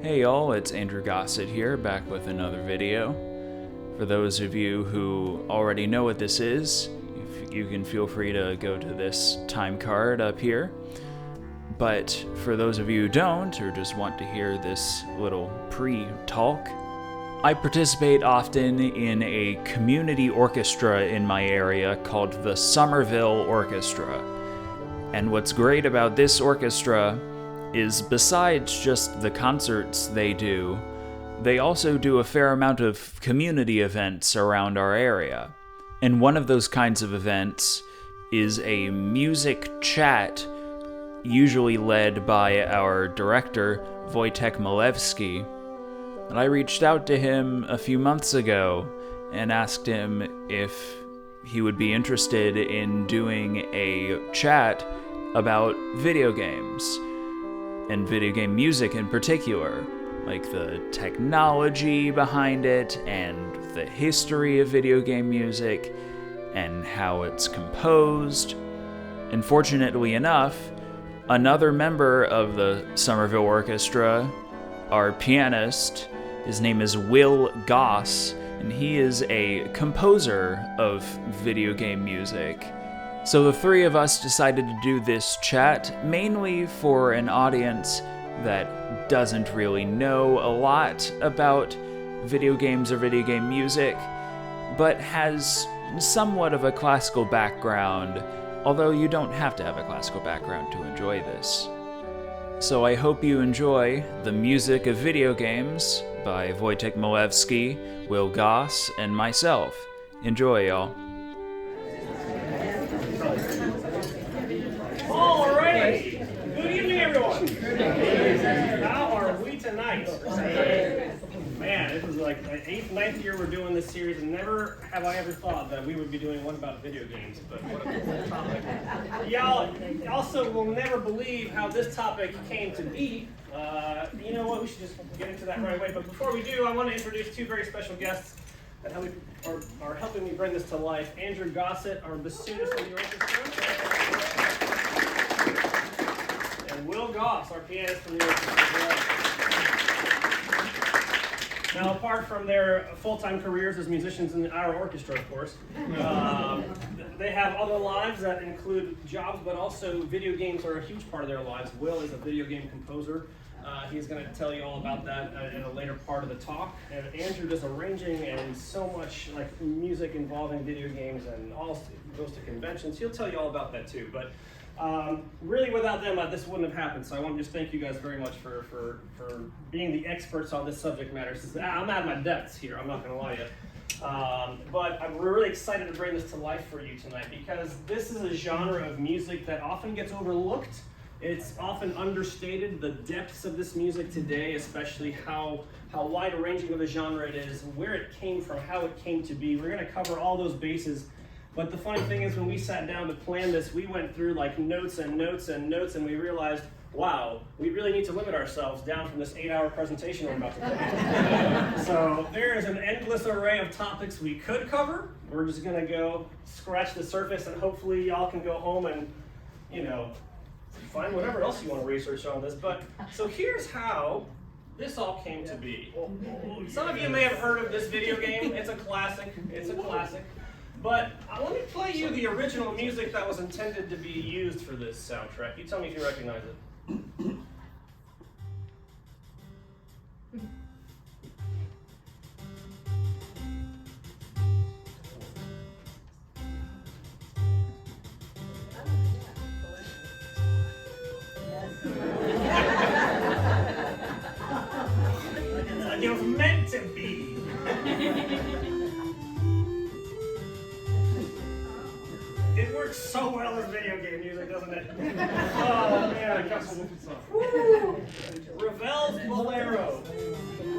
Hey y'all, it's Andrew Gossett here, back with another video. For those of you who already know what this is, you can feel free to go to this time card up here. But for those of you who don't, or just want to hear this little pre-talk, I participate often in a community orchestra in my area called the Somerville Orchestra. And what's great about this orchestra is besides just the concerts they do, they also do a fair amount of community events around our area. And one of those kinds of events is a music chat, usually led by our director, Wojciech Milewski. And I reached out to him a few months ago and asked him if he would be interested in doing a chat about video games. And video game music in particular, like the technology behind it and the history of video game music and how it's composed. And fortunately enough, another member of the Somerville Orchestra, our pianist, his name is Will Goss, and he is a composer of video game music. So the three of us decided to do this chat mainly for an audience that doesn't really know a lot about video games or video game music, but has somewhat of a classical background, although you don't have to have a classical background to enjoy this. So I hope you enjoy The Music of Video Games by Wojciech Milewski, Will Goss, and myself. Enjoy, y'all. How are we tonight? Man, this is like the 8th, 9th year we're doing this series, and never have I ever thought that we would be doing one about video games, but what a cool topic. Y'all also will never believe how this topic came to be. You know what, we should just get into that right away, but before we do, I want to introduce two very special guests that are helping me bring this to life. Andrew Gossett, our bassoonist in the orchestra. And Will Goss, our pianist from the orchestra. Now, apart from their full-time careers as musicians in our orchestra, of course, they have other lives that include jobs, but also video games are a huge part of their lives. Will is a video game composer. He's going to tell you all about that in a later part of the talk. And Andrew does arranging and so much like music involving video games, and also goes to conventions. He'll tell you all about that too. But really, without them, this wouldn't have happened. So I want to just thank you guys very much for being the experts on this subject matter. I'm out of my depths here, I'm not going to lie to you. But I'm really excited to bring this to life for you tonight, because this is a genre of music that often gets overlooked. It's often understated, the depths of this music today, especially how wide-ranging of a genre it is, where it came from, how it came to be. We're going to cover all those bases. But the funny thing is, when we sat down to plan this, we went through like notes and notes and notes, and we realized, wow, we really need to limit ourselves down from this 8-hour presentation we're about to play. So there is an endless array of topics we could cover. We're just gonna go scratch the surface, and hopefully y'all can go home and, find whatever else you want to research on this. But so here's how this all came to be. Some of you may have heard of this video game. It's a classic. But let me play you the original music that was intended to be used for this soundtrack. You tell me if you recognize it. Like it was meant to be. It works so well as video game music, doesn't it? Oh man, I got some Ravel's Bolero.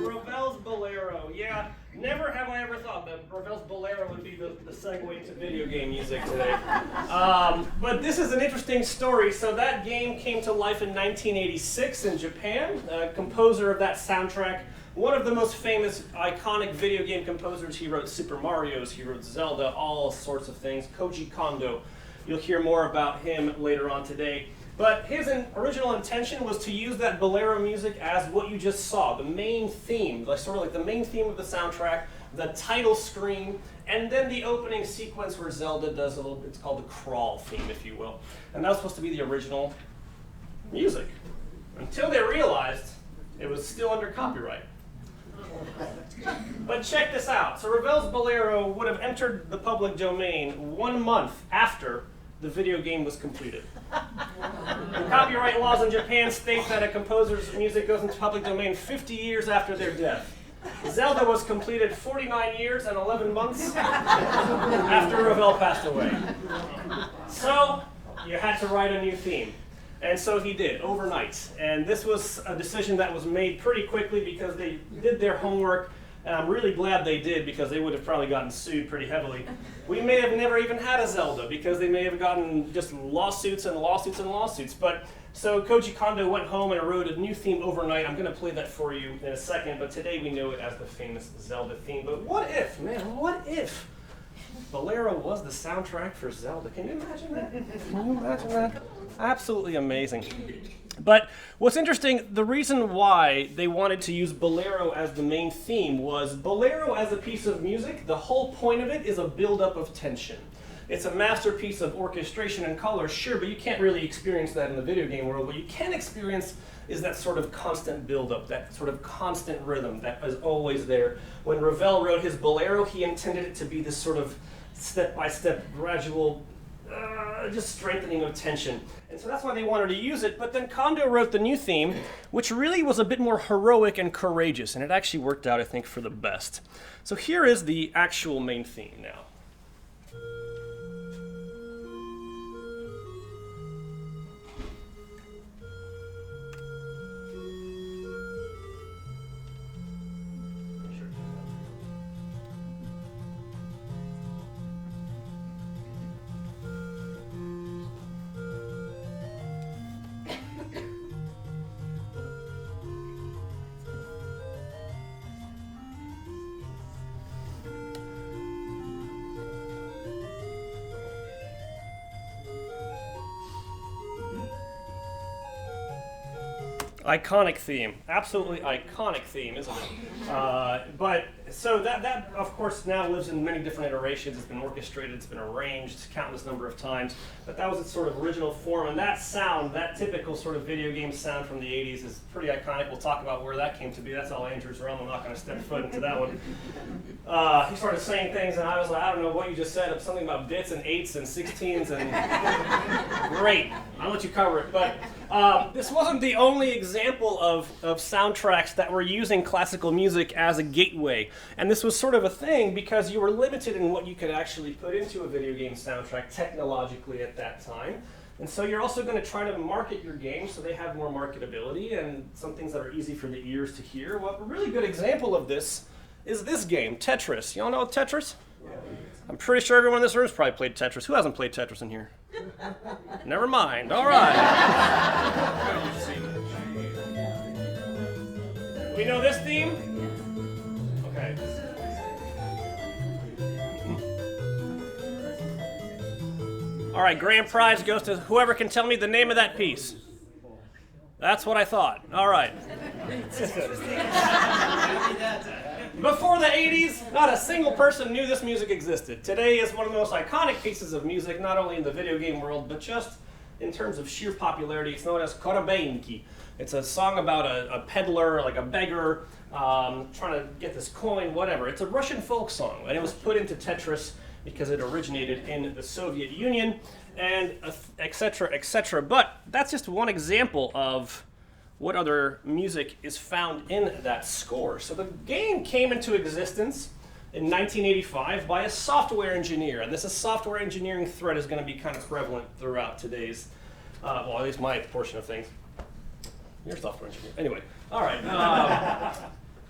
Ravel's Bolero. Yeah, never have I ever thought that Ravel's Bolero would be the segue to video game music today. But this is an interesting story. So that game came to life in 1986 in Japan. Composer of that soundtrack, one of the most famous, iconic video game composers. He wrote Super Mario's, he wrote Zelda, all sorts of things. Koji Kondo. You'll hear more about him later on today. But his original intention was to use that bolero music as what you just saw, the main theme, like sort of like the main theme of the soundtrack, the title screen, and then the opening sequence where Zelda does a little, it's called the crawl theme, if you will. And that was supposed to be the original music, until they realized it was still under copyright. But check this out. So Ravel's Bolero would have entered the public domain 1 month after the video game was completed. The copyright laws in Japan state that a composer's music goes into public domain 50 years after their death. Zelda was completed 49 years and 11 months after Ravel passed away. So you had to write a new theme. And so he did, overnight. And this was a decision that was made pretty quickly because they did their homework. And I'm really glad they did, because they would have probably gotten sued pretty heavily. We may have never even had a Zelda, because they may have gotten just lawsuits and lawsuits and lawsuits. But so Koji Kondo went home and wrote a new theme overnight. I'm going to play that for you in a second, but today we know it as the famous Zelda theme. But what if, man, what if Bolero was the soundtrack for Zelda? Can you imagine that? Can you imagine that? Absolutely amazing. But what's interesting, the reason why they wanted to use Bolero as the main theme was Bolero as a piece of music, the whole point of it is a buildup of tension. It's a masterpiece of orchestration and color, sure, but you can't really experience that in the video game world. What you can experience is that sort of constant buildup, that sort of constant rhythm that is always there. When Ravel wrote his Bolero, he intended it to be this sort of step-by-step, gradual, just strengthening of tension. And so that's why they wanted to use it. But then Kondo wrote the new theme, which really was a bit more heroic and courageous. And it actually worked out, I think, for the best. So here is the actual main theme now. Iconic theme, absolutely iconic theme, isn't it? But so that of course now lives in many different iterations. It's been orchestrated, it's been arranged countless number of times. But that was its sort of original form, and that sound, that typical sort of video game sound from the 80s, is pretty iconic. We'll talk about where that came to be. That's all Andrew's realm. I'm not going to step foot into that one. He started saying things, and I was like, I don't know what you just said. Something about bits and 8s and 16s, and great. I'll let you cover it. But this wasn't the only example of soundtracks that were using classical music as a gateway. And this was sort of a thing because you were limited in what you could actually put into a video game soundtrack technologically at that time. And so you're also going to try to market your games so they have more marketability and some things that are easy for the ears to hear. Well, a really good example of this is this game, Tetris. Y'all know Tetris? Yeah. I'm pretty sure everyone in this room has probably played Tetris. Who hasn't played Tetris in here? Never mind. All right. We know this theme? Okay. All right, grand prize goes to whoever can tell me the name of that piece. That's what I thought. All right. Before the 80s, not a single person knew this music existed. Today is one of the most iconic pieces of music, not only in the video game world, but just in terms of sheer popularity. It's known as Korabenki. It's a song about a peddler, like a beggar, trying to get this coin, whatever. It's a Russian folk song, and it was put into Tetris because it originated in the Soviet Union, and et cetera, et cetera. But that's just one example of what other music is found in that score. So the game came into existence in 1985 by a software engineer, and this software engineering thread is going to be kind of prevalent throughout today's, well, at least my portion of things. You're a software engineer. Anyway, all right.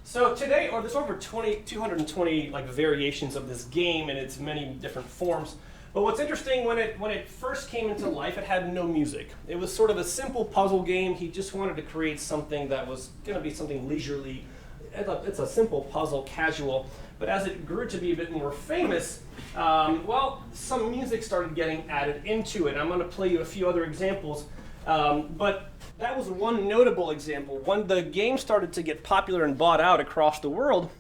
So today, there's over 220 like variations of this game in its many different forms. But what's interesting, when it first came into life, it had no music. It was sort of a simple puzzle game. He just wanted to create something that was going to be something leisurely. It's a simple puzzle, casual. But as it grew to be a bit more famous, well, some music started getting added into it. I'm going to play you a few other examples. But that was one notable example. When the game started to get popular and bought out across the world,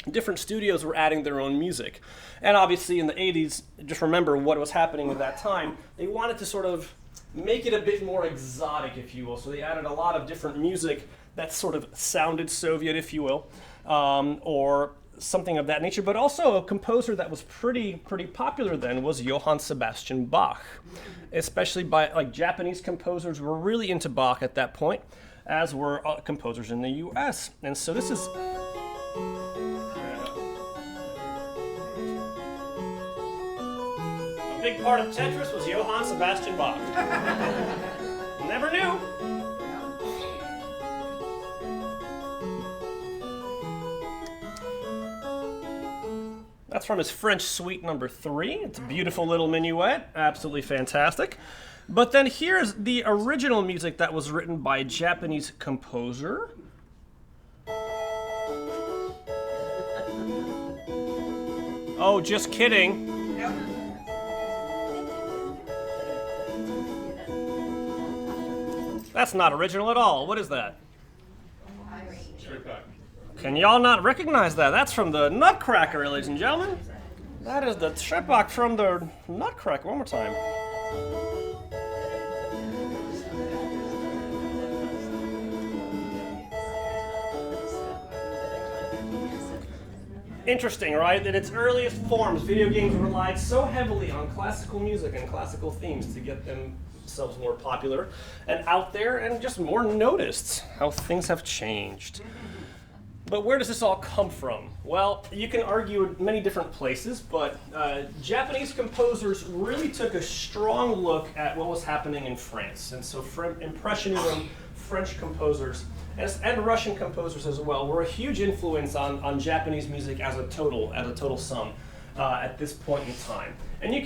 different studios were adding their own music. And obviously in the 80s, just remember what was happening at that time, they wanted to sort of make it a bit more exotic, if you will. So they added a lot of different music that sort of sounded Soviet, if you will, or something of that nature. But also a composer that was pretty popular then was Johann Sebastian Bach, especially by like Japanese composers were really into Bach at that point, as were composers in the U.S. And so this is. A big part of Tetris was Johann Sebastian Bach. Never knew. That's from his French Suite number 3. It's a beautiful little minuet, absolutely fantastic. But then here's the original music that was written by a Japanese composer. Oh, just kidding. That's not original at all. What is that? Can y'all not recognize that? That's from the Nutcracker, ladies and gentlemen. That is the Trepak from the Nutcracker. One more time. Interesting, right? In its earliest forms, video games relied so heavily on classical music and classical themes to get themselves more popular and out there and just more noticed. How things have changed. But where does this all come from? Well, you can argue in many different places, but Japanese composers really took a strong look at what was happening in France. And so Impressionism, French composers, and Russian composers as well, were a huge influence on Japanese music as a total sum at this point in time. And you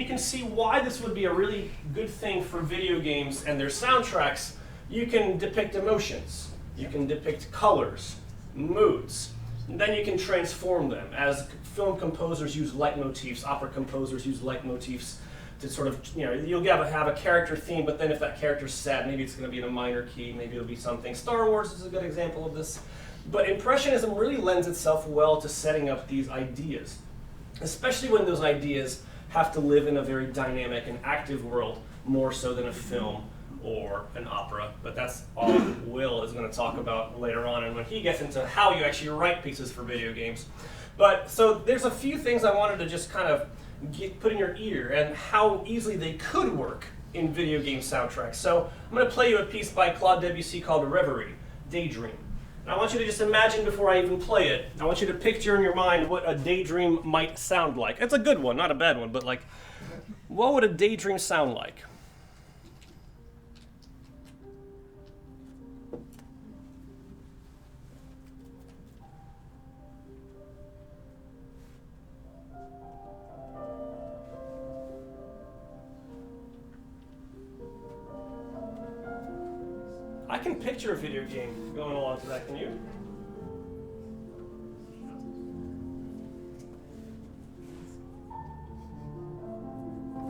can see why this would be a really good thing for video games and their soundtracks. You can depict emotions, you can depict colors, moods, and then you can transform them. As film composers use leitmotifs, opera composers use leitmotifs to sort of, you'll have a character theme, but then if that character's sad, maybe it's going to be in a minor key, maybe it'll be something. Star Wars is a good example of this. But Impressionism really lends itself well to setting up these ideas, especially when those ideas have to live in a very dynamic and active world, more so than a film or an opera. But that's all Will is going to talk about later on, and when he gets into how you actually write pieces for video games. But so there's a few things I wanted to just kind of put in your ear and how easily they could work in video game soundtracks. So I'm going to play you a piece by Claude Debussy called Reverie, Daydream. And I want you to just imagine before I even play it, I want you to picture in your mind what a daydream might sound like. It's a good one, not a bad one, but like, what would a daydream sound like? I can picture a video game going along to that, can you?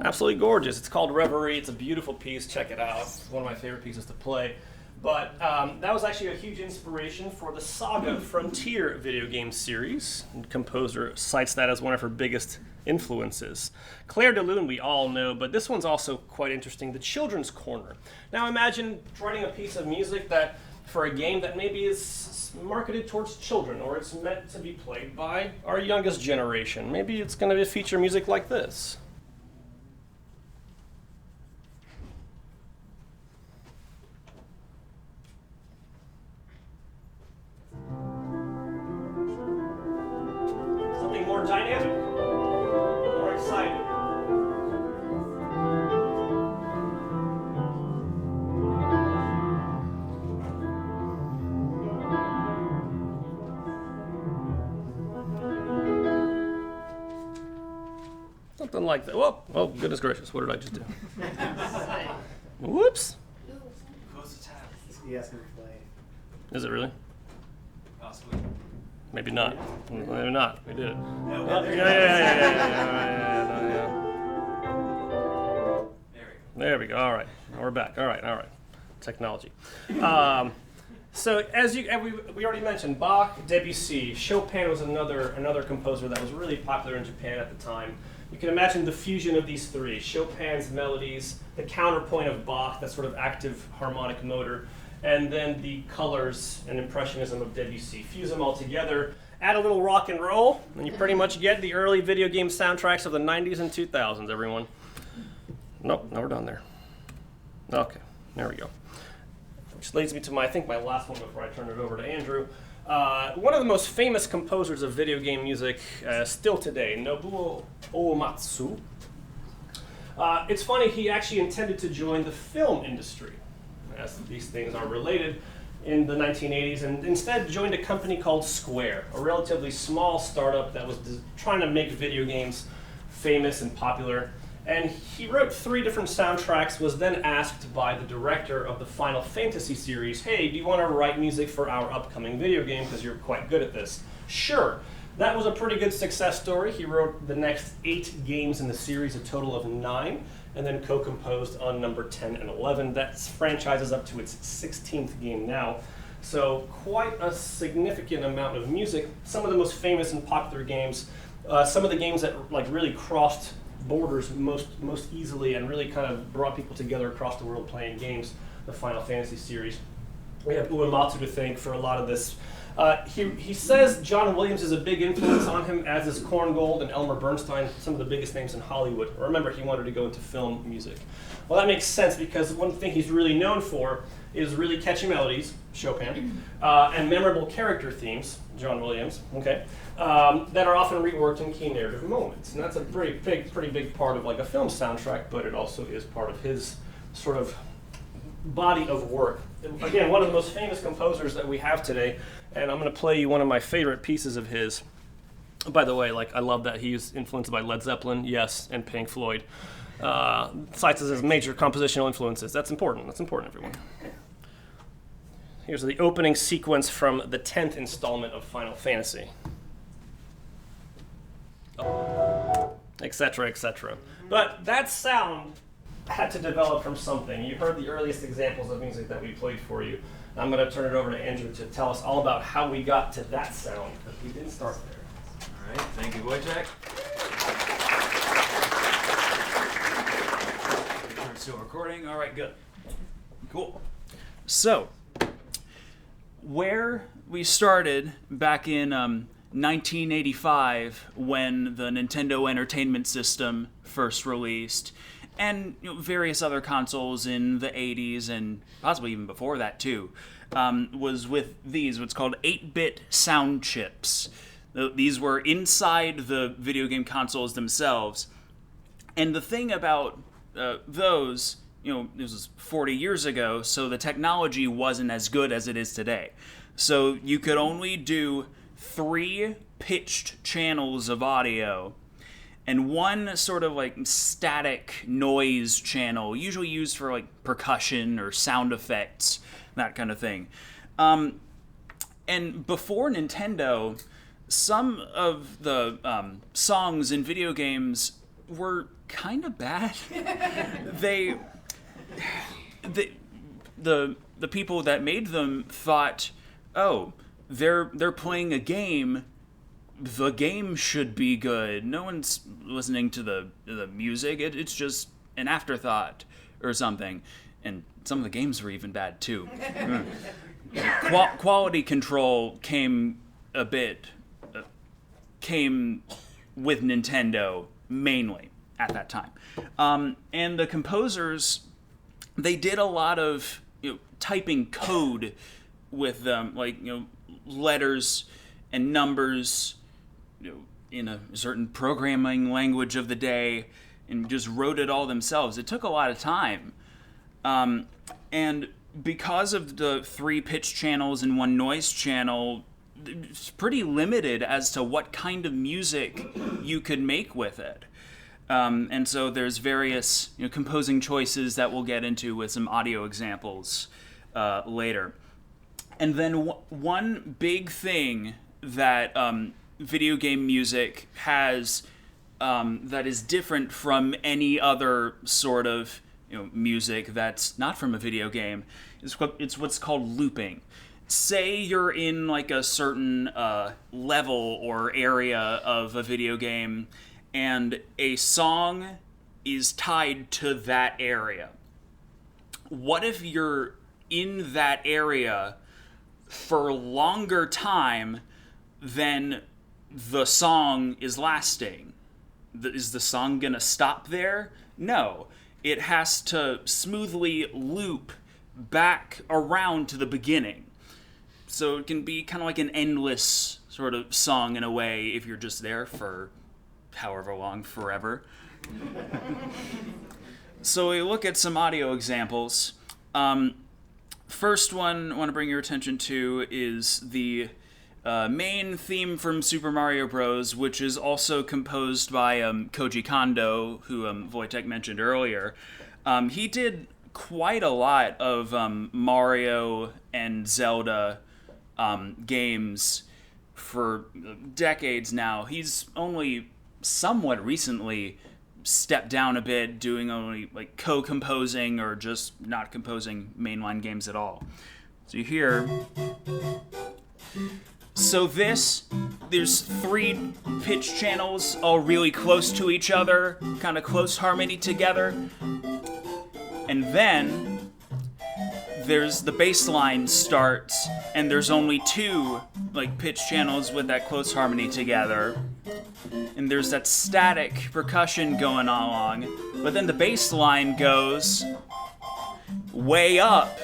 Absolutely gorgeous. It's called Reverie. It's a beautiful piece. Check it out. It's one of my favorite pieces to play. But that was actually a huge inspiration for the Saga Frontier video game series. The composer cites that as one of her biggest influences. Claire de Lune we all know, but this one's also quite interesting, the Children's Corner. Now imagine writing a piece of music that, for a game that maybe is marketed towards children, or it's meant to be played by our youngest generation. Maybe it's going to feature music like this. Something more dynamic, more exciting. Something like that. Whoa, oh, goodness gracious, what did I just do? Whoops. Close the tab. He asked me to play. Is it really? Possibly. Maybe not. Maybe not. We did it. No, Yeah. There we There we go. All right. We're back. All right. Technology. So as we already mentioned, Bach, Debussy, Chopin was another composer that was really popular in Japan at the time. You can imagine the fusion of these three: Chopin's melodies, the counterpoint of Bach, that sort of active harmonic motor, and then the colors and impressionism of Debussy. Fuse them all together, add a little rock and roll, and you pretty much get the early video game soundtracks of the 90s and 2000s, everyone. Nope, no, we're done there. Okay, there we go. Which leads me to my last one before I turn it over to Andrew. One of the most famous composers of video game music still today, Nobuo Uematsu. It's funny, he actually intended to join the film industry, as these things are related, in the 1980s, and instead joined a company called Square, a relatively small startup that was trying to make video games famous and popular. And he wrote 3 different soundtracks, was then asked by the director of the Final Fantasy series, hey, do you want to write music for our upcoming video game because you're quite good at this? Sure. That was a pretty good success story. He wrote the next 8 games in the series, a total of 9, and then co-composed on number 10 and 11. That franchise is up to its 16th game now. So quite a significant amount of music. Some of the most famous and popular games, some of the games that really crossed borders most easily and really kind of brought people together across the world playing games, the Final Fantasy series. We have Uematsu to thank for a lot of this. He says John Williams is a big influence on him, as is Korngold and Elmer Bernstein, some of the biggest names in Hollywood. Remember, he wanted to go into film music. Well, that makes sense because one thing he's really known for is really catchy melodies, Chopin, and memorable character themes, John Williams, okay, that are often reworked in key narrative moments. And that's a pretty big part of a film soundtrack, but it also is part of his sort of body of work. Again, one of the most famous composers that we have today, and I'm going to play you one of my favorite pieces of his. By the way, I love that he's influenced by Led Zeppelin, yes, and Pink Floyd. Cites as his major compositional influences. That's important, everyone. Here's the opening sequence from the 10th installment of Final Fantasy. Etc., etc. But that sound had to develop from something. You heard the earliest examples of music that we played for you. I'm going to turn it over to Andrew to tell us all about how we got to that sound, because we didn't start there. All right, thank you, Wojciech. Still recording. All right, good. Cool. So, where we started back in 1985 when the Nintendo Entertainment System first released, and various other consoles in the 80s and possibly even before that too, was with these, what's called 8-bit sound chips. These were inside the video game consoles themselves. And the thing about those, this was 40 years ago, so the technology wasn't as good as it is today. So you could only do 3 pitched channels of audio and 1 sort of static noise channel, usually used for percussion or sound effects, that kind of thing. And before Nintendo, some of the songs in video games were kind of bad. The people that made them thought, oh, they're playing a game. The game should be good. No one's listening to the music. It's just an afterthought or something. And some of the games were even bad too. Quality control came with Nintendo mainly at that time. And the composers, they did a lot of typing code with them, letters and numbers, in a certain programming language of the day, and just wrote it all themselves. It took a lot of time. And because of the 3 pitch channels and 1 noise channel, it's pretty limited as to what kind of music you could make with it. And so there's various composing choices that we'll get into with some audio examples later. And then one big thing that video game music has that is different from any other sort of music that's not from a video game. It's what's called looping. Say you're in like a certain level or area of a video game, and a song is tied to that area. What if you're in that area for a longer time than the song is lasting? Is the song gonna stop there? No. It has to smoothly loop back around to the beginning. So it can be kind of like an endless sort of song in a way if you're just there for however long, forever. So we look at some audio examples. First one I want to bring your attention to is the main theme from Super Mario Bros., which is also composed by Koji Kondo, who Wojciech mentioned earlier. He did quite a lot of Mario and Zelda games for decades now. He's only somewhat recently stepped down a bit, doing only like co-composing or just not composing mainline games at all. So you hear... So there's 3 pitch channels all really close to each other, kind of close harmony together. And then there's the bass line starts, and there's only 2 like pitch channels with that close harmony together. And there's that static percussion going along, but then the bass line goes way up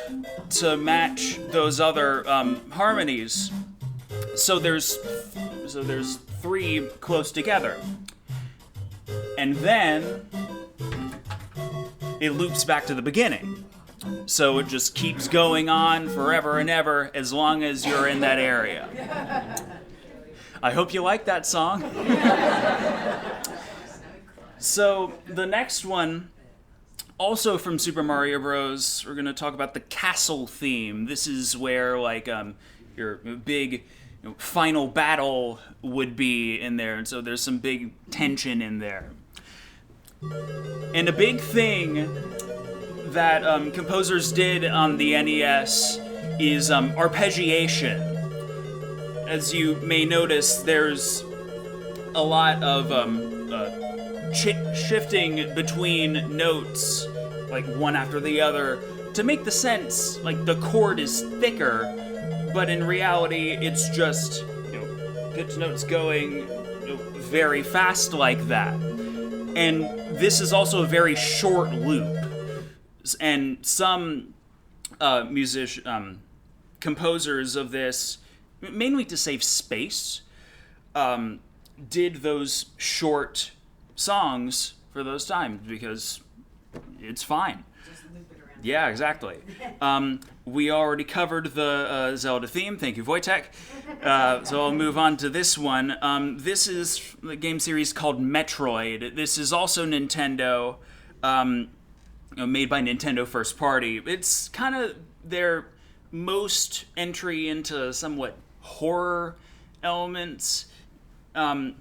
to match those other harmonies. So there's 3 close together. And then it loops back to the beginning. So it just keeps going on forever and ever as long as you're in that area. I hope you like that song. So the next one, also from Super Mario Bros., we're going to talk about the castle theme. This is where like your big final battle would be in there, and so there's some big tension in there. And a big thing that composers did on the NES is arpeggiation. As you may notice, there's a lot of shifting between notes, like one after the other, to make the sense like the chord is thicker, but in reality it's just pitch notes going very fast like that. And this is also a very short loop. And some composers of this, mainly to save space, did those short songs for those times because it's fine. Just loop it around. Yeah, exactly. We already covered the Zelda theme. Thank you, Wojciech. So I'll move on to this one. This is the game series called Metroid. This is also Nintendo, made by Nintendo first party. It's kind of their most entry into somewhat horror elements, to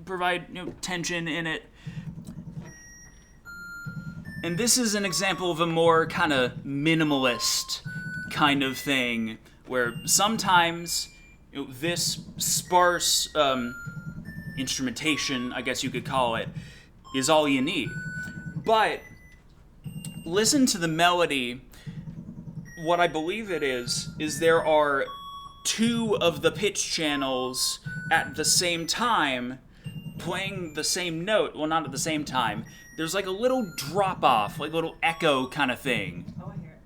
provide tension in it. And this is an example of a more kind of minimalist kind of thing, where sometimes this sparse instrumentation, I guess you could call it, is all you need. But listen to the melody. What I believe it is there are 2 of the pitch channels at the same time playing the same note. Well, not at the same time. There's like a little drop off, like a little echo kind of thing. Oh, I hear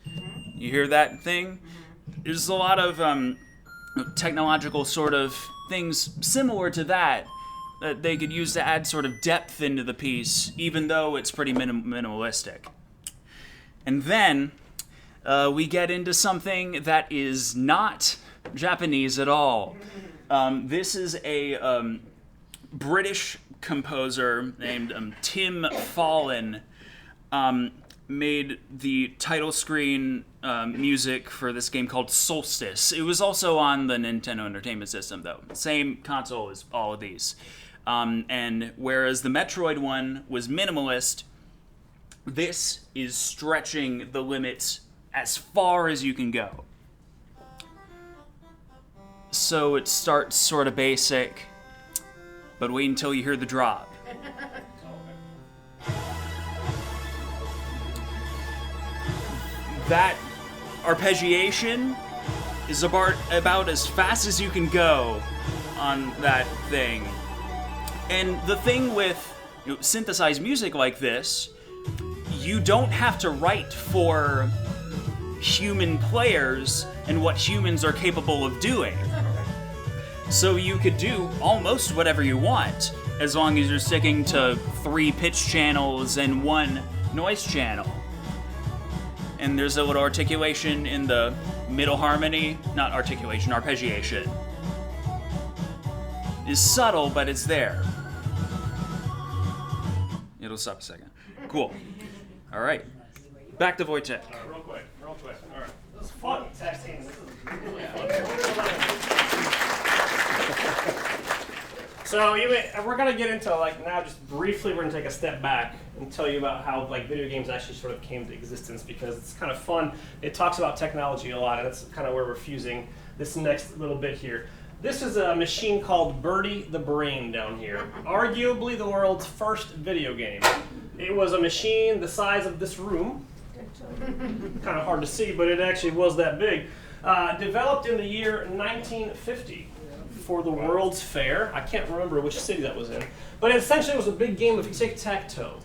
it. You hear that thing? There's a lot of technological sort of things similar to that they could use to add sort of depth into the piece, even though it's pretty minimalistic. And then we get into something that is not Japanese at all. This is a British composer named Tim Fallon, made the title screen music for this game called Solstice. It was also on the Nintendo Entertainment System, though. Same console as all of these. And whereas the Metroid one was minimalist, this is stretching the limits as far as you can go. So it starts sort of basic, but wait until you hear the drop. That arpeggiation is about as fast as you can go on that thing. And the thing with synthesized music like this, you don't have to write for human players and what humans are capable of doing. So you could do almost whatever you want, as long as you're sticking to 3 pitch channels and 1 noise channel. And there's a little articulation in the middle harmony, not articulation, arpeggiation. It's subtle, but it's there. It'll stop a second. Cool. All right. Back to Wojciech. Real quick. All right. This is fun texting. This is really fun. So we're gonna get into now just briefly. We're gonna take a step back and tell you about how video games actually sort of came to existence, because it's kind of fun. It talks about technology a lot, and that's kind of where we're fusing this next little bit here. This is a machine called Birdie the Brain down here. Arguably the world's first video game. It was a machine the size of this room. Kind of hard to see, but it actually was that big. Developed in the year 1950 for the World's Fair. I can't remember which city that was in, but essentially it was a big game of tic-tac-toe.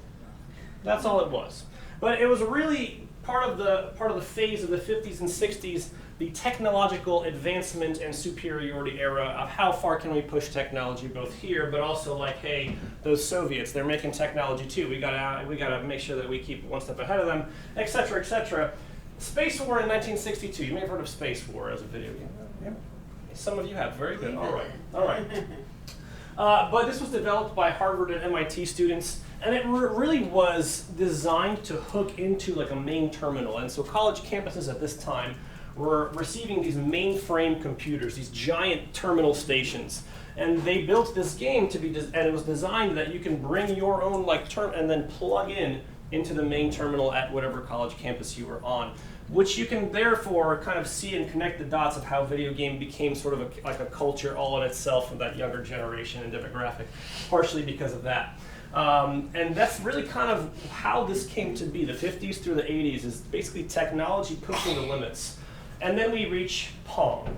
That's all it was. But it was really part of the phase of the 50s and 60s, the technological advancement and superiority era of how far can we push technology, both here, but also hey, those Soviets, they're making technology too. We gotta make sure that we keep one step ahead of them, etc., etc. Space War in 1962. You may have heard of Space War as a video game. Yeah. Some of you have. Very good. All right. But this was developed by Harvard and MIT students, and it really was designed to hook into a main terminal. And so college campuses at this time were receiving these mainframe computers, these giant terminal stations. And they built this game and it was designed that you can bring your own term and then plug into the main terminal at whatever college campus you were on, which you can therefore kind of see and connect the dots of how video game became sort of a culture all in itself for that younger generation and demographic, partially because of that. And that's really kind of how this came to be. The 50s through the 80s is basically technology pushing the limits. And then we reach Pong.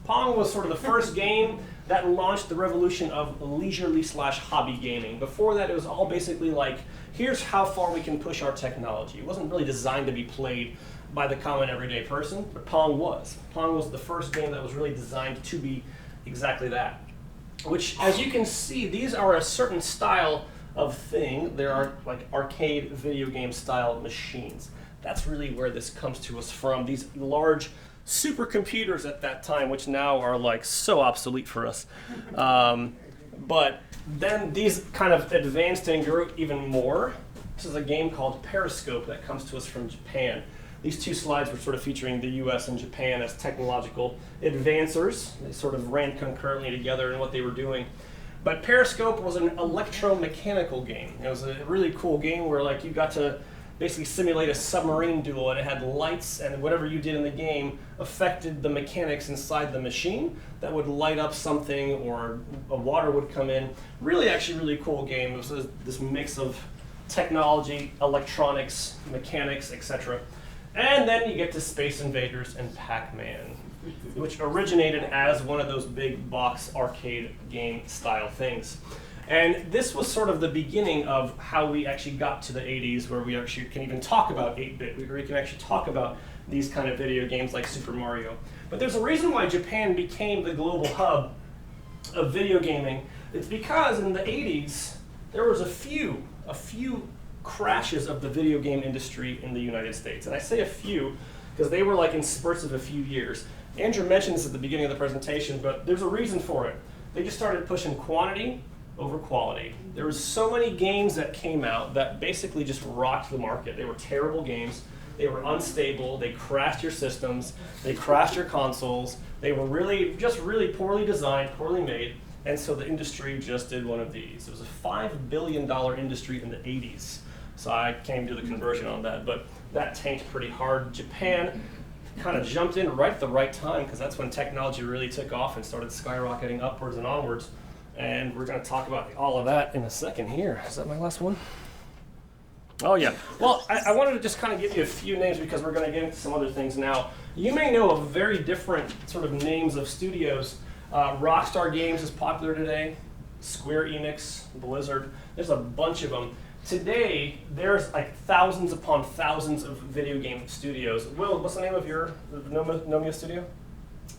Pong was sort of the first game that launched the revolution of leisurely/hobby gaming. Before that, it was all basically here's how far we can push our technology. It wasn't really designed to be played by the common everyday person, but Pong was. Pong was the first game that was really designed to be exactly that. Which, as you can see, these are a certain style of thing. There are arcade video game style machines. That's really where this comes to us from. These large supercomputers at that time, which now are so obsolete for us. But then these kind of advanced and grew even more. This is a game called Periscope that comes to us from Japan. These 2 slides were sort of featuring the US and Japan as technological advancers. They sort of ran concurrently together in what they were doing. But Periscope was an electromechanical game. It was a really cool game where you got to basically simulate a submarine duel, and it had lights, and whatever you did in the game affected the mechanics inside the machine that would light up something, or a water would come in. Actually really cool game. It was this mix of technology, electronics, mechanics, etc. And then you get to Space Invaders and Pac-Man, which originated as one of those big box arcade game style things. And this was sort of the beginning of how we actually got to the 80s, where we actually can even talk about 8-bit, where we can actually talk about these kind of video games like Super Mario. But there's a reason why Japan became the global hub of video gaming. It's because in the 80s, there was a few crashes of the video game industry in the United States. And I say a few because they were in spurts of a few years. Andrew mentioned this at the beginning of the presentation, but there's a reason for it. They just started pushing quantity over quality. There was so many games that came out that basically just rocked the market. They were terrible games. They were unstable. They crashed your systems. They crashed your consoles. They were really poorly designed, poorly made. And so the industry just did one of these. It was a $5 billion industry in the 80s. So I came to the conversion on that, but that tanked pretty hard. Japan kind of jumped in right at the right time because that's when technology really took off and started skyrocketing upwards and onwards. And we're going to talk about all of that in a second here. Is that my last one? Oh yeah. Well, I wanted to just kind of give you a few names because we're going to get into some other things now. You may know of very different sort of names of studios. Rockstar Games is popular today. Square Enix, Blizzard. There's a bunch of them. Today, there's like thousands upon thousands of video game studios. Will, what's the name of your Nomia studio?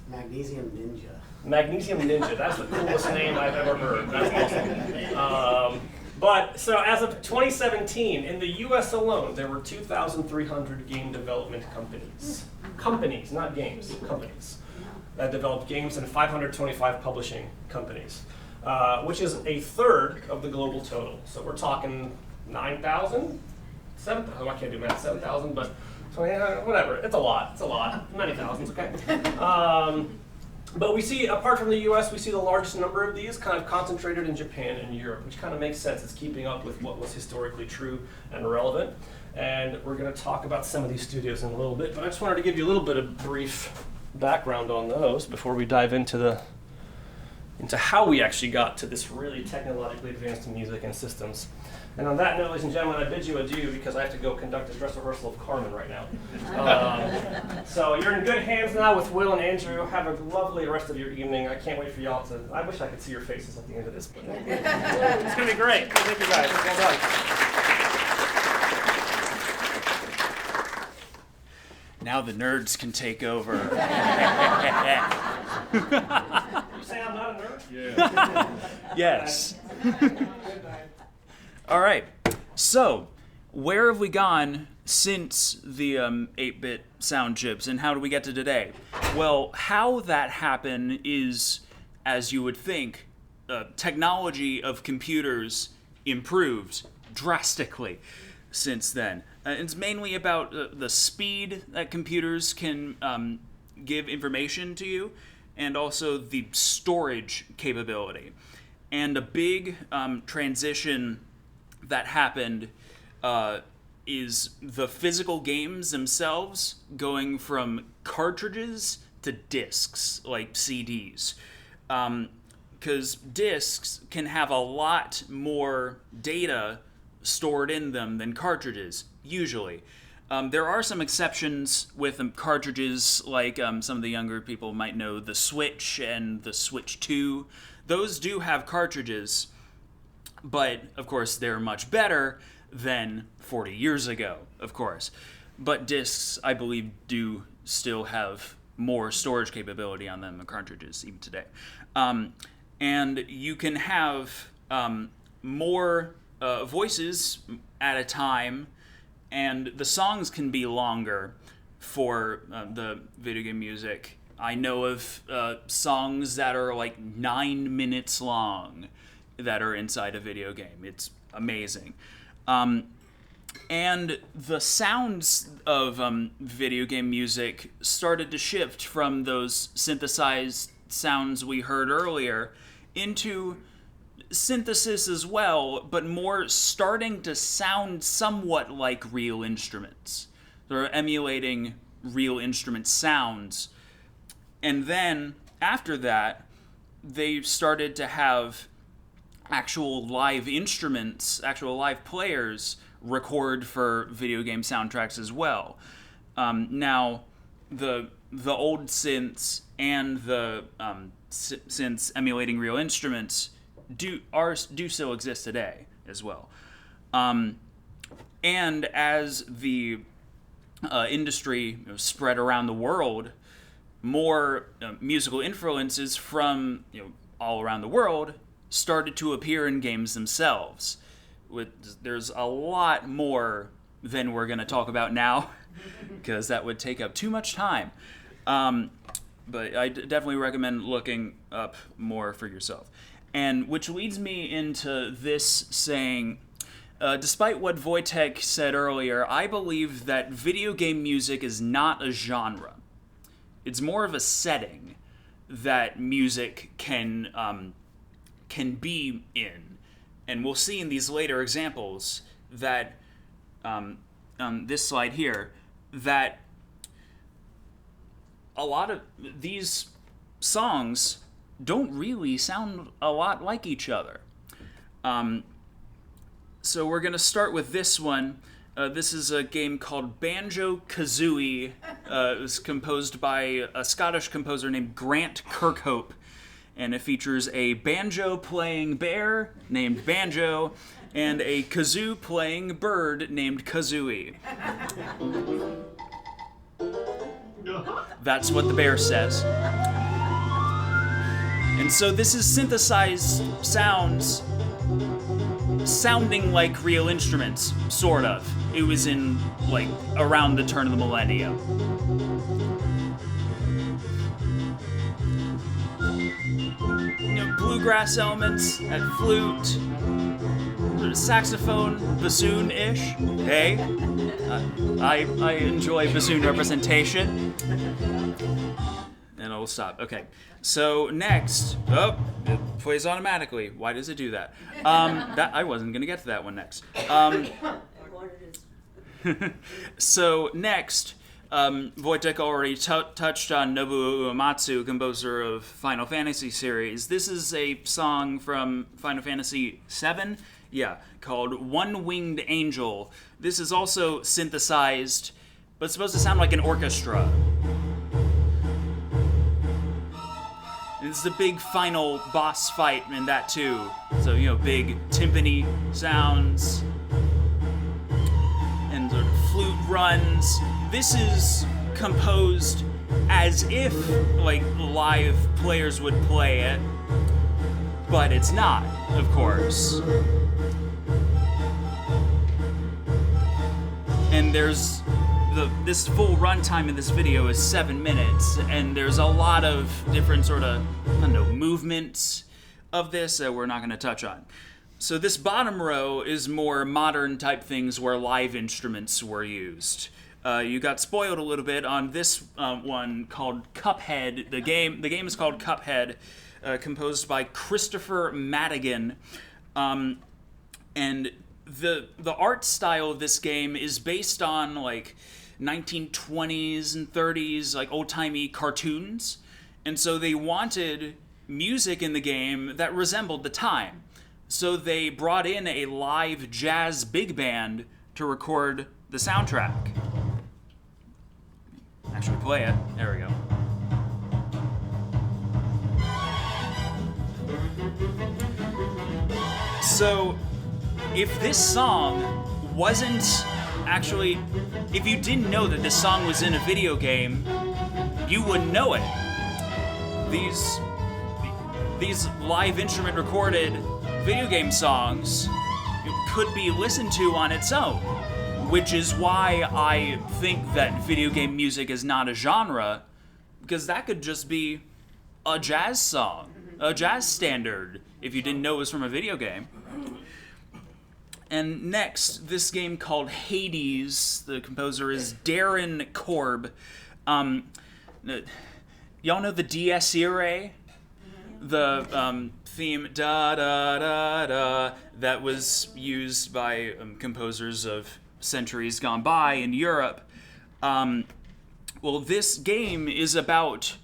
Magnesium Ninja. Magnesium Ninja. That's the coolest name I've ever heard. That's awesome. But so as of 2017, in the U.S. alone, there were 2,300 game development companies. Companies, not games. Companies that developed games, and 525 publishing companies, which is a third of the global total. So we're talking 9,000, 7,000. I can't do math. 7,000, but whatever. It's a lot. It's a lot. Many thousands. Okay. But we see, apart from the US, we see the largest number of these kind of concentrated in Japan and Europe, which kind of makes sense. It's keeping up with what was historically true and relevant. And we're going to talk about some of these studios in a little bit, but I just wanted to give you a little bit of brief background on those before we dive into how we actually got to this really technologically advanced music and systems. And on that note, ladies and gentlemen, I bid you adieu because I have to go conduct a dress rehearsal of Carmen right now. So you're in good hands now with Will and Andrew. Have a lovely rest of your evening. I can't wait for y'all to, I wish I could see your faces at the end of this, but it's going to be great. Thank you guys. Well done. Now the nerds can take over. You say I'm not a nerd? Yeah. Yes. All right. So, where have we gone since the 8-bit sound chips, and how do we get to today? Well, how that happened is, as you would think, technology of computers improved drastically since then. It's mainly about the speed that computers can give information to you, and also the storage capability. And a big transition that happened is the physical games themselves going from cartridges to discs, like CDs. Because discs can have a lot more data stored in them than cartridges, usually. There are some exceptions with cartridges, like some of the younger people might know the Switch and the Switch 2. Those do have cartridges, but of course they're much better than 40 years ago, of course. But discs, I believe, do still have more storage capability on them than cartridges, even today. And you can have more voices at a time, and the songs can be longer for the video game music. I know of songs that are like 9 minutes long that are inside a video game. It's amazing. And the sounds of video game music started to shift from those synthesized sounds we heard earlier into synthesis as well, but more starting to sound somewhat like real instruments. They're emulating real instrument sounds. And then, after that, they started to have actual live instruments, actual live players record for video game soundtracks as well. Now, the old synths and the synths emulating real instruments do still exist today as well. And as the industry spread around the world, more musical influences from all around the world started to appear in games themselves. There's a lot more than we're going to talk about now, because that would take up too much time. But I definitely recommend looking up more for yourself. And which leads me into this saying, despite what Wojciech said earlier, I believe that video game music is not a genre. It's more of a setting that music can can be in. And we'll see in these later examples that, on this slide here, that a lot of these songs don't really sound a lot like each other. So we're going to start with this one. This is a game called Banjo-Kazooie. It was composed by a Scottish composer named Grant Kirkhope, and it features a banjo-playing bear named Banjo and a kazoo-playing bird named Kazooie. That's what the bear says. And so this is synthesized sounds sounding like real instruments, sort of. It was in, like, around the turn of the millennium. You know, bluegrass elements, that flute, saxophone, bassoon-ish. Hey, I enjoy bassoon representation. And I'll stop. Okay. So next, it plays automatically. Why does it do that? That I wasn't gonna get to that one next. So next, Wojciech already touched on Nobuo Uematsu, composer of Final Fantasy series. This is a song from Final Fantasy VII, called One Winged Angel. This is also synthesized, but it's supposed to sound like an orchestra. It's the big final boss fight in that too. So, you know, big timpani sounds and sort of flute runs. This is composed as if, like, live players would play it, but it's not, of course. And there's this full runtime in this video is 7 minutes, and there's a lot of different sort of, movements of this that we're not going to touch on. So this bottom row is more modern type things where live instruments were used. You got spoiled a little bit on this one called Cuphead. The game is called Cuphead, composed by Christopher Madigan, and the art style of this game is based on, like, 1920s and 30s, like, old-timey cartoons. And so they wanted music in the game that resembled the time. So they brought in a live jazz big band to record the soundtrack. Actually play it. There we go. So if this song wasn't actually, if you didn't know that this song was in a video game, you wouldn't know it. These live instrument recorded video game songs could be listened to on its own, which is why I think that video game music is not a genre, because that could just be a jazz song, a jazz standard, if you didn't know it was from a video game. And next, this game called Hades. The composer is Darren Korb. Y'all know the Dies Irae? The theme da da da da that was used by composers of centuries gone by in Europe. Well, this game is about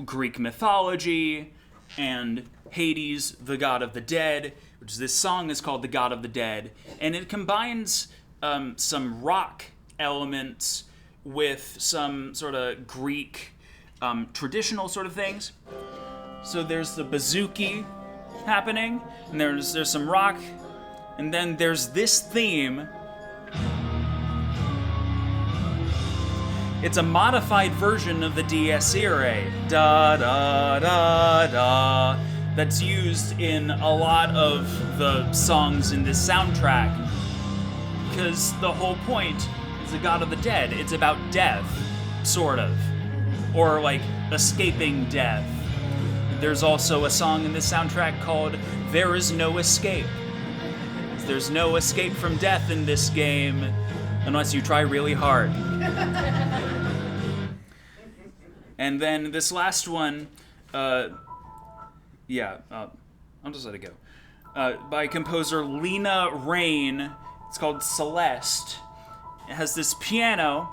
Greek mythology and Hades, the god of the dead, which this song is called The God of the Dead, and it combines some rock elements with some sort of Greek traditional sort of things. So there's the bouzouki happening, and there's some rock, and then there's this theme. It's a modified version of the Dies Irae, da da da da, that's used in a lot of the songs in this soundtrack. Because the whole point is the God of the Dead. It's about death, sort of. Or, like, escaping death. There's also a song in this soundtrack called There Is No Escape. There's no escape from death in this game unless you try really hard. And then this last one, I'll just let it go. By composer Lena Raine. It's called Celeste. It has this piano.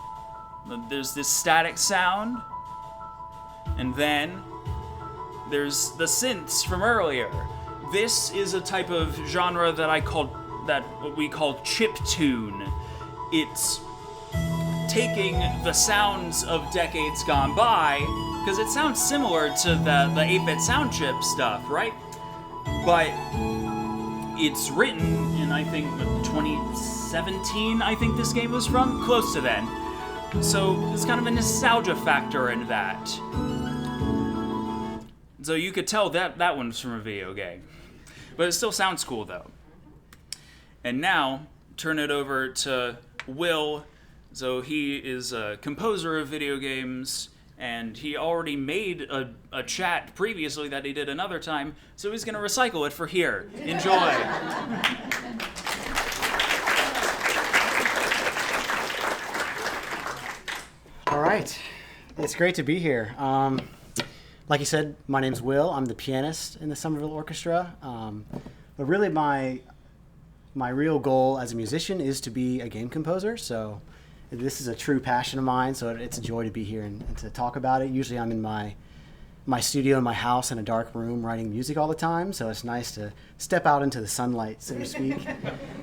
There's this static sound. And then there's the synths from earlier. This is a type of genre that what we call chiptune. It's taking the sounds of decades gone by, because it sounds similar to the 8-bit sound chip stuff, right? But it's written in, I think, 2017, I think this game was from, close to then. So there's kind of a nostalgia factor in that. So you could tell that one's from a video game. But it still sounds cool, though. And now, turn it over to Will. So he is a composer of video games, and he already made a chat previously that he did another time, so he's going to recycle it for here. Enjoy. All right, it's great to be here. Like you said, my name's Will. I'm the pianist in the Somerville Orchestra. But really, my real goal as a musician is to be a game composer. So this is a true passion of mine. So it's a joy to be here and to talk about it. Usually, I'm in my studio in my house in a dark room writing music all the time. So it's nice to step out into the sunlight, so to speak,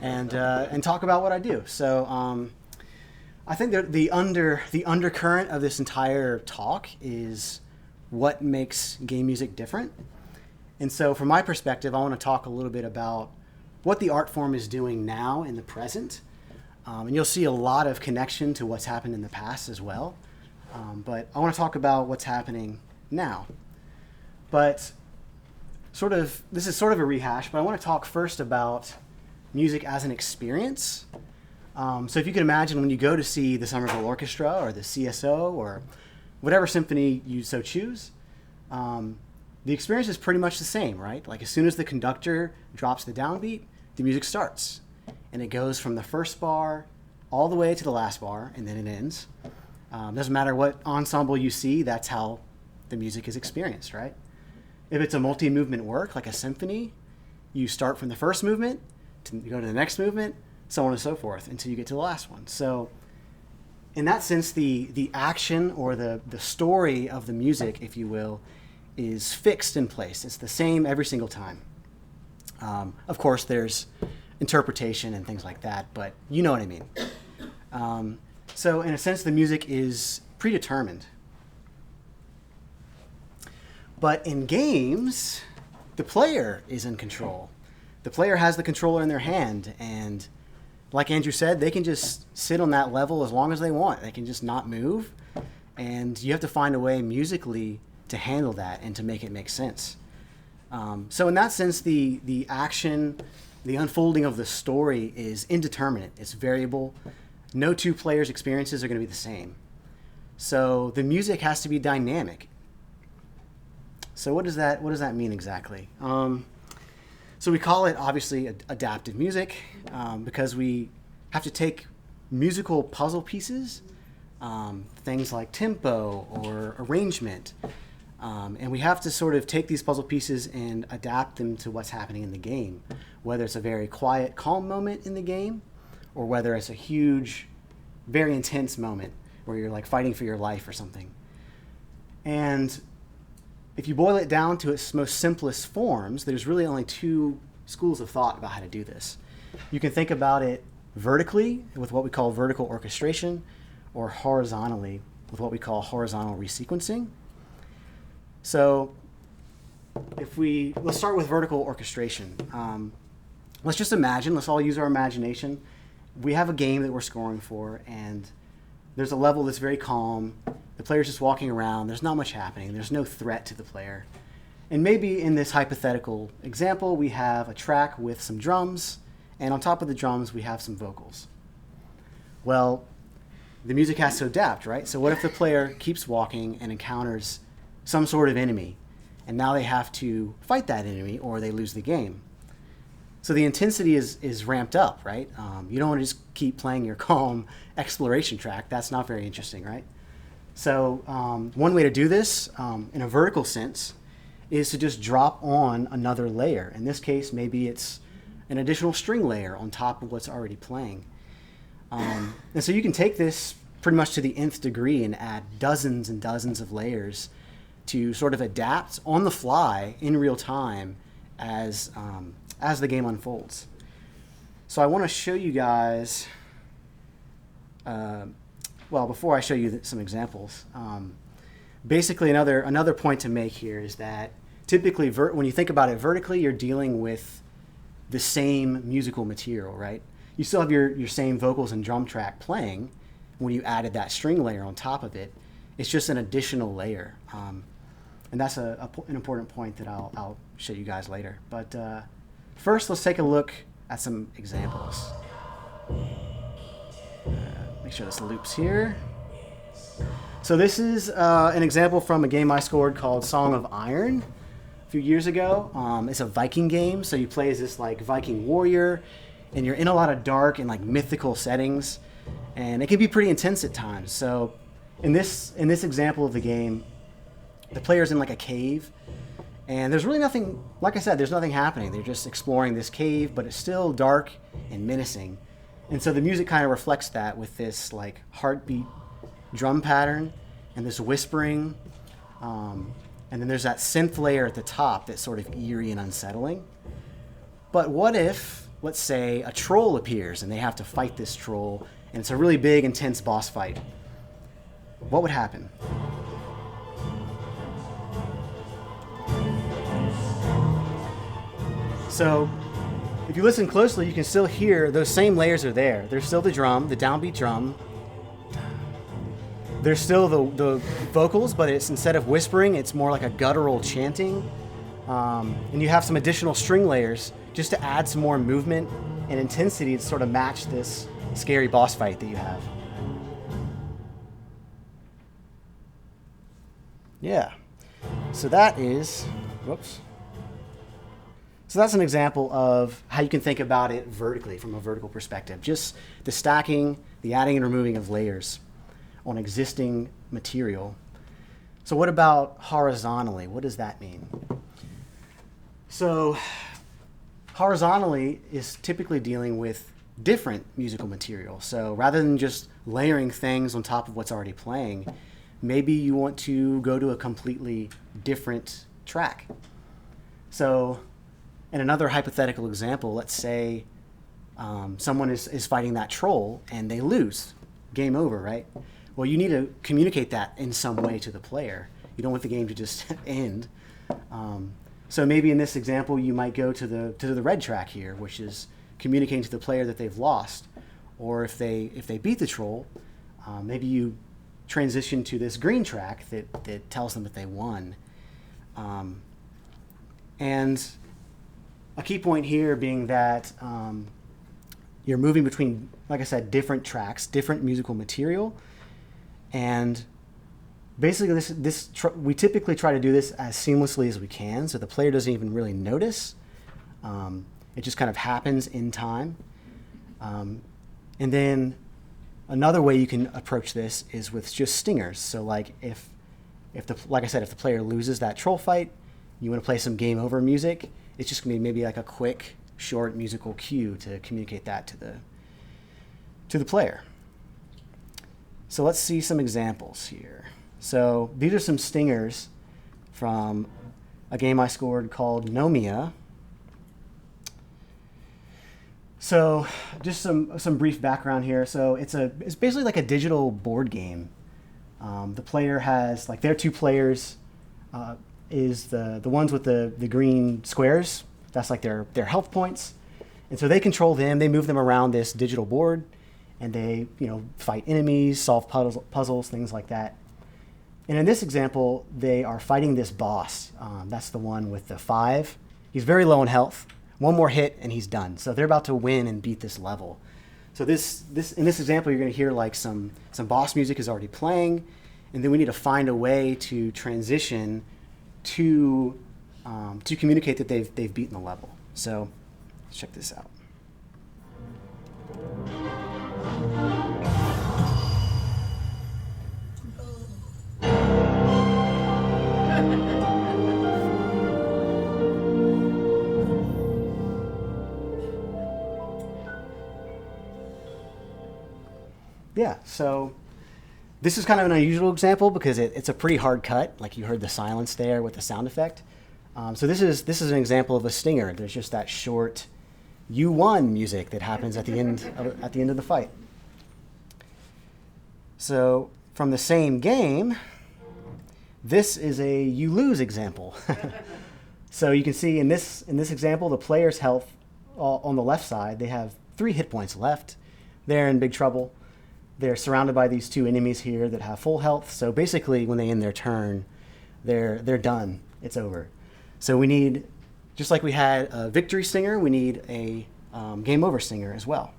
and talk about what I do. So I think that the undercurrent of this entire talk is what makes game music different. And so from my perspective, I want to talk a little bit about what the art form is doing now in the present. And you'll see a lot of connection to what's happened in the past as well. But I want to talk about what's happening now. But this is sort of a rehash, but I want to talk first about music as an experience. So if you can imagine when you go to see the Somerville Orchestra or the CSO or whatever symphony you so choose, the experience is pretty much the same, right? Like as soon as the conductor drops the downbeat, the music starts. And it goes from the first bar all the way to the last bar, and then it ends. Doesn't matter what ensemble you see, that's how the music is experienced, right? If it's a multi-movement work, like a symphony, you start from the first movement, to go to the next movement, so on and so forth, until you get to the last one. So in that sense, the action or the story of the music, if you will, is fixed in place. It's the same every single time. Of course, there's interpretation and things like that, but you know what I mean. So in a sense, the music is predetermined. But in games, the player is in control. The player has the controller in their hand, and like Andrew said, they can just sit on that level as long as they want. They can just not move, and you have to find a way musically to handle that and to make it make sense. So in that sense, the action, the unfolding of the story is indeterminate. It's variable. No two players' experiences are going to be the same. So the music has to be dynamic. So what does that mean exactly? So we call it obviously adaptive music because we have to take musical puzzle pieces, things like tempo or arrangement, and we have to sort of take these puzzle pieces and adapt them to what's happening in the game, whether it's a very quiet, calm moment in the game, or whether it's a huge, very intense moment where you're like fighting for your life or something. And if you boil it down to its most simplest forms, there's really only two schools of thought about how to do this. You can think about it vertically with what we call vertical orchestration, or horizontally with what we call horizontal resequencing. So let's start with vertical orchestration. Let's just imagine, let's all use our imagination. We have a game that we're scoring for, and there's a level that's very calm. The player's just walking around. There's not much happening. There's no threat to the player. And maybe in this hypothetical example, we have a track with some drums, and on top of the drums, we have some vocals. Well, the music has to adapt, right? So what if the player keeps walking and encounters some sort of enemy, and now they have to fight that enemy or they lose the game? So the intensity is ramped up, right? You don't want to just keep playing your calm exploration track. That's not very interesting, right? So one way to do this in a vertical sense is to just drop on another layer. In this case, maybe it's an additional string layer on top of what's already playing. And so you can take this pretty much to the nth degree and add dozens and dozens of layers to sort of adapt on the fly in real time as the game unfolds. So I want to show you guys, well, before I show you some examples, basically another point to make here is that typically when you think about it vertically, you're dealing with the same musical material, right? You still have your same vocals and drum track playing when you added that string layer on top of it. It's just an additional layer. And that's an important point that I'll show you guys later. But first, let's take a look at some examples. Make sure this loops here. So this is an example from a game I scored called Song of Iron a few years ago. It's a Viking game, so you play as this like Viking warrior, and you're in a lot of dark and like mythical settings, and it can be pretty intense at times. So in this example of the game, the player's in like a cave, and there's really nothing, like I said, there's nothing happening. They're just exploring this cave, but it's still dark and menacing. And so the music kind of reflects that with this like heartbeat drum pattern and this whispering. And then there's that synth layer at the top that's sort of eerie and unsettling. But what if, let's say, a troll appears and they have to fight this troll, and it's a really big, intense boss fight? What would happen? So if you listen closely, you can still hear those same layers are there. There's still the drum, the downbeat drum. There's still the vocals, but it's instead of whispering, it's more like a guttural chanting. And you have some additional string layers just to add some more movement and intensity to sort of match this scary boss fight that you have. Yeah. So that is, whoops. So that's an example of how you can think about it vertically, from a vertical perspective. Just the stacking, the adding and removing of layers on existing material. So what about horizontally? What does that mean? So horizontally is typically dealing with different musical material. So rather than just layering things on top of what's already playing, maybe you want to go to a completely different track. So in another hypothetical example, let's say someone is fighting that troll and they lose. Game over, right? Well, you need to communicate that in some way to the player. You don't want the game to just end. So maybe in this example, you might go to the red track here, which is communicating to the player that they've lost. Or if they beat the troll, maybe you transition to this green track that tells them that they won. And a key point here being that you're moving between, like I said, different tracks, different musical material. And basically, we typically try to do this as seamlessly as we can, so the player doesn't even really notice. It just kind of happens in time. And then another way you can approach this is with just stingers. So, like like I said, if the player loses that troll fight, you want to play some game over music. It's just going to be maybe like a quick, short musical cue to communicate that to the player. So let's see some examples here. So these are some stingers from a game I scored called Nomia. So just some brief background here. So it's basically like a digital board game. The player has, like, their two players is the ones with the green squares. That's like their health points. And so they control them. They move them around this digital board. And they, fight enemies, solve puzzles, things like that. And in this example, they are fighting this boss. That's the one with the 5. He's very low in health. One more hit and he's done. So they're about to win and beat this level. So in this example, you're going to hear like some boss music is already playing, and then we need to find a way to transition to communicate that they've beaten the level. So let's check this out. Yeah, so this is kind of an unusual example because it's a pretty hard cut. Like you heard the silence there with the sound effect. So this is an example of a stinger. There's just that short "you won" music that happens at the end of the fight. So from the same game, this is a "you lose" example. So you can see in this example, the player's health on the left side, they have 3 hit points left. They're in big trouble. They're surrounded by these 2 enemies here that have full health. So basically, when they end their turn, they're done. It's over. So we need, just like we had a victory stinger, we need a game over stinger as well.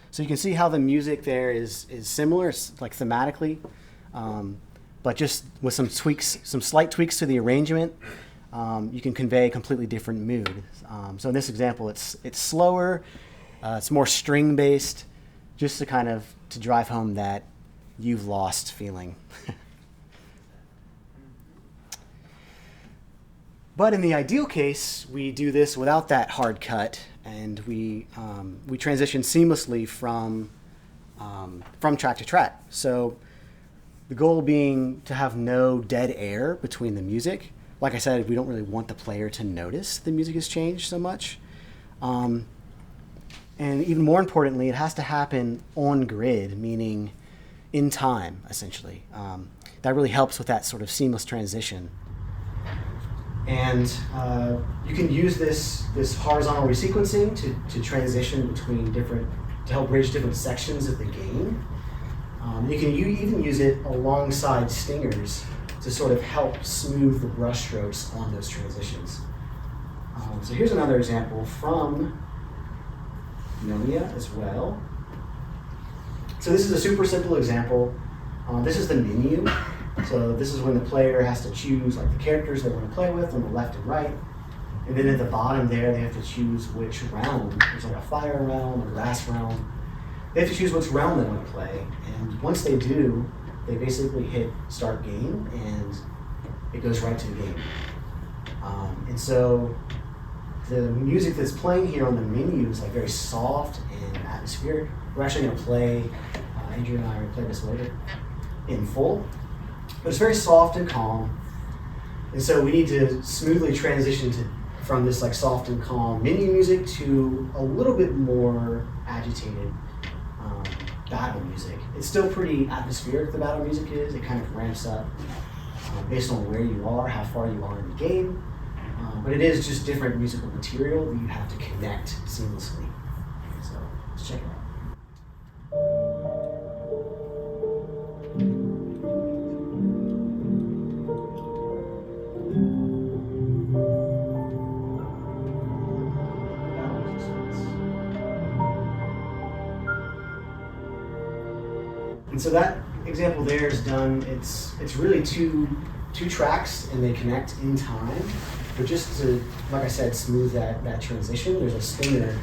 So you can see how the music there is similar, like thematically, but just with some tweaks, some slight tweaks to the arrangement, you can convey a completely different mood. So in this example, it's slower, it's more string based, just to kind of to drive home that you've lost feeling. But in the ideal case, we do this without that hard cut, and we transition seamlessly from track to track. So the goal being to have no dead air between the music. Like I said, we don't really want the player to notice the music has changed so much. And even more importantly, it has to happen on grid, meaning in time, essentially. That really helps with that sort of seamless transition. And you can use this horizontal resequencing to transition between to help bridge different sections of the game. You can even use it alongside stingers to sort of help smooth the brush strokes on those transitions. So here's another example from Nomia as well. So this is a super simple example. This is the menu. So this is when the player has to choose like the characters they want to play with on the left and right. And then at the bottom there, they have to choose which realm. There's like a fire realm, a grass realm. They have to choose which realm they want to play. And once they do, they basically hit start game and it goes right to the game. And so the music that's playing here on the menu is like very soft and atmospheric. We're actually going to play, Andrew and I are going to play this later in full. But it's very soft and calm. And so we need to smoothly transition from this like soft and calm menu music to a little bit more agitated battle music. It's still pretty atmospheric, the battle music is. It kind of ramps up based on where you are, how far you are in the game. But it is just different musical material that you have to connect seamlessly. So let's check it out. And so that example there is done. It's really two tracks and they connect in time. But just to, like I said, smooth that transition, there's a stinger.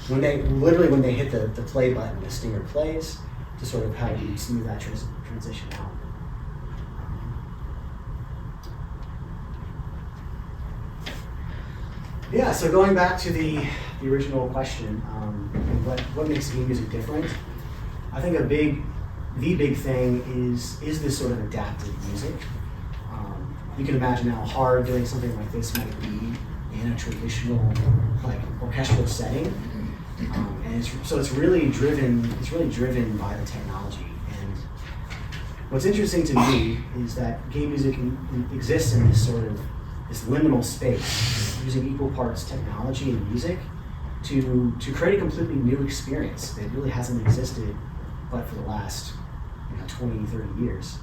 When they hit the play button, the stinger plays to sort of help you smooth that transition out. Yeah, so going back to the original question, what makes game music different? I think the big thing is this sort of adaptive music. You can imagine how hard doing something like this might be in a traditional like orchestral setting, and it's really driven by the technology. And what's interesting to me is that game music exists in this sort of this liminal space, using equal parts technology and music to create a completely new experience that really hasn't existed but for the last 20, 30 years.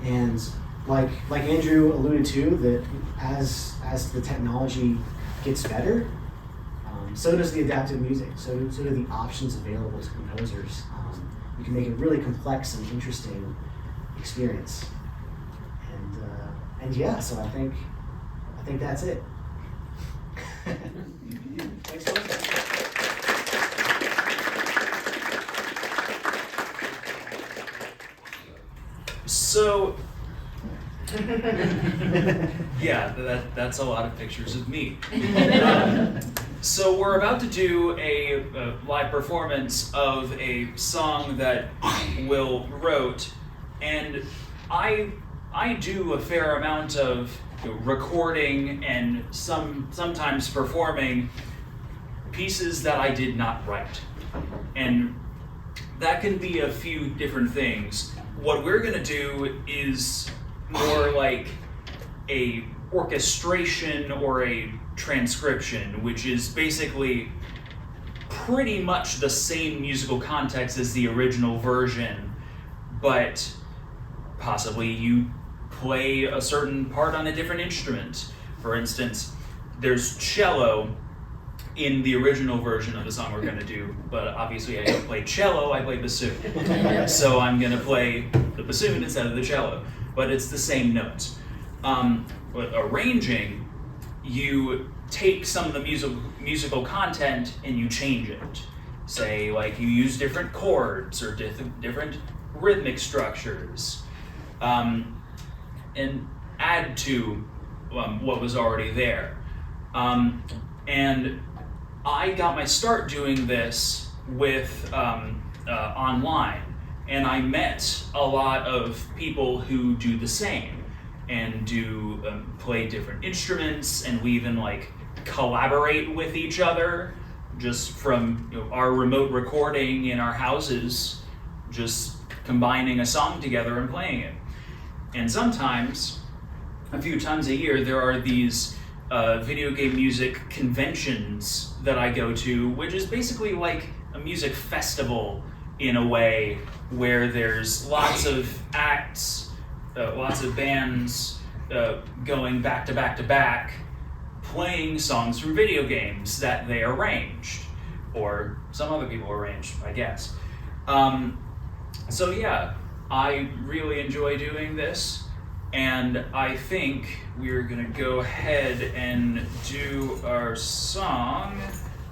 And like Andrew alluded to, that as the technology gets better, so does the adaptive music, so do the options available to composers. You can make a really complex and interesting experience. And yeah, so I think that's it. Thanks so much. So, yeah, that's a lot of pictures of me. So we're about to do a live performance of a song that Will wrote, and I do a fair amount of recording and sometimes performing pieces that I did not write, and that can be a few different things. What we're gonna do is more like a orchestration or a transcription, which is basically pretty much the same musical context as the original version, but possibly you play a certain part on a different instrument. For instance, there's cello in the original version of the song we're going to do, but obviously I don't play cello, I play bassoon. So I'm going to play the bassoon instead of the cello, but it's the same notes. But arranging, you take some of the musical content and you change it. Say, like, you use different chords or different rhythmic structures, and add to what was already there. And I got my start doing this with online, and I met a lot of people who do the same and do play different instruments, and we even like collaborate with each other just from our remote recording in our houses, just combining a song together and playing it. And sometimes, a few times a year, there are these video game music conventions that I go to, which is basically like a music festival in a way, where there's lots of acts, lots of bands going back to back to back, playing songs from video games that they arranged, or some other people arranged, I guess. So yeah, I really enjoy doing this, and I think we're gonna go ahead and do our song.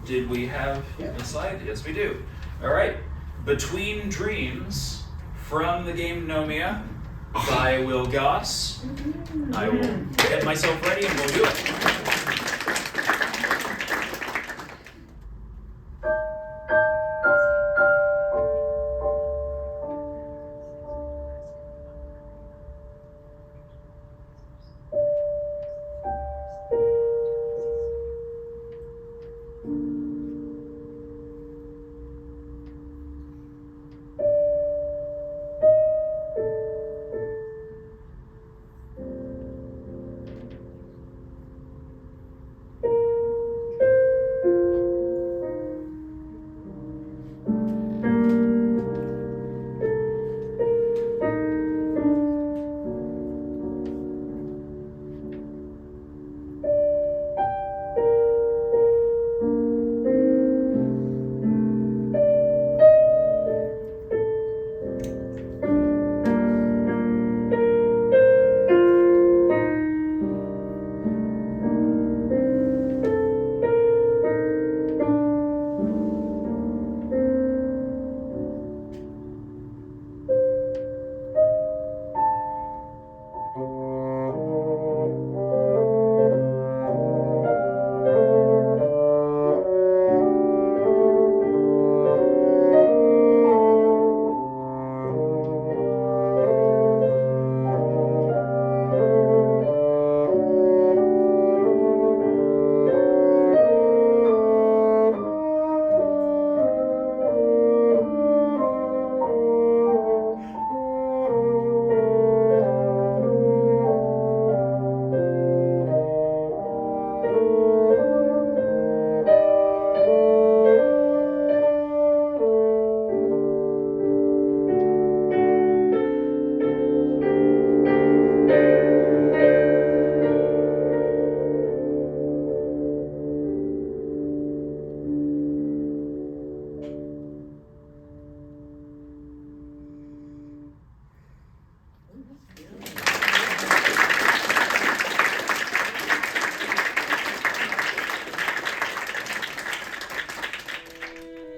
Did we have a slide? Yes, we do. All right, Between Dreams from the game Nomia by Will Goss. I will get myself ready and we'll do it.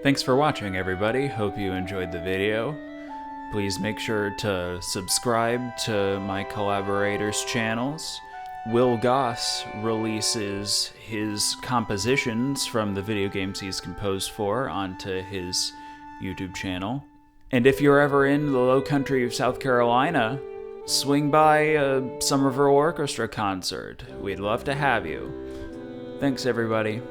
Thanks for watching, everybody. Hope you enjoyed the video. Please make sure to subscribe to my collaborators' channels. Will Goss releases his compositions from the video games he's composed for onto his YouTube channel. And if you're ever in the low country of South Carolina, swing by a Somerville Orchestra concert. We'd love to have you. Thanks, everybody.